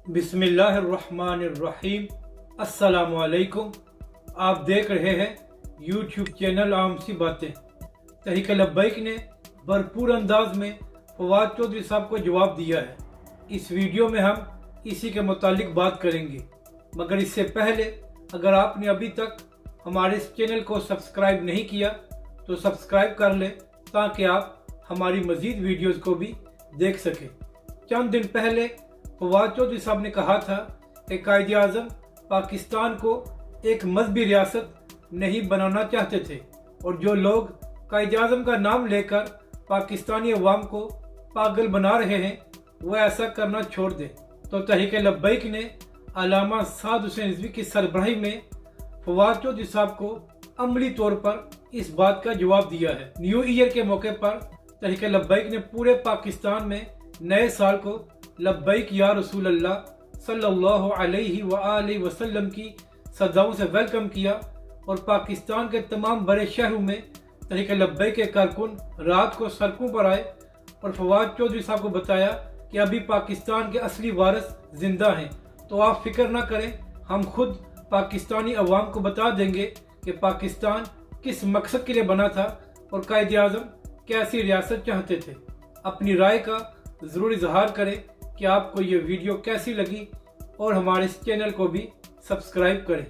बिस्मिल्लाहिर्रहमानिर्रहीम। अस्सलामु अलैकुम। आप देख रहे हैं यूट्यूब चैनल आम सी बातें। तहरीक लब्बैक ने भरपूर अंदाज में फवाद चौधरी साहब को जवाब दिया है। इस वीडियो में हम इसी के मुतालिक बात करेंगे, मगर इससे पहले अगर आपने अभी तक हमारे इस चैनल को सब्सक्राइब नहीं किया तो सब्सक्राइब कर लें ताकि आप हमारी मज़ीद वीडियोज़ को भी देख सकें। चंद दिन पहले फवाद चौधरी साहब ने कहा था कि कायदे आज़म पाकिस्तान को एक मजहबी रियासत नहीं बनाना चाहते थे और जो लोग कायदे आज़म का नाम लेकर पाकिस्तानी अवाम को पागल बना रहे हैं वह ऐसा करना छोड़ दें। तो तहरीक लब्बैक ने अल्लामा साद हुसैन रिजवी की सरबराही में फवाद चौधरी साहब को अमली तौर पर इस बात का जवाब दिया है। न्यू ईयर के मौके पर तहरीक लब्बैक ने पूरे पाकिस्तान में नए साल को लब्बैक या रसूल अल्लाह सल्लल्लाहु अलैहि वआलैहि वसल्लम की सदाओं से वेलकम किया और पाकिस्तान के तमाम बड़े शहरों में तहरीक लब्बैक के कारकुन रात को सड़कों पर आए और फवाद चौधरी साहब को बताया कि अभी पाकिस्तान के असली वारिस जिंदा हैं, तो आप फिक्र ना करें, हम खुद पाकिस्तानी अवाम को बता देंगे कि पाकिस्तान किस मकसद के लिए बना था और कायदे आज़म कैसी रियासत चाहते थे। अपनी राय का ज़रूर इजहार करें कि आपको ये वीडियो कैसी लगी और हमारे इस चैनल को भी सब्सक्राइब करें।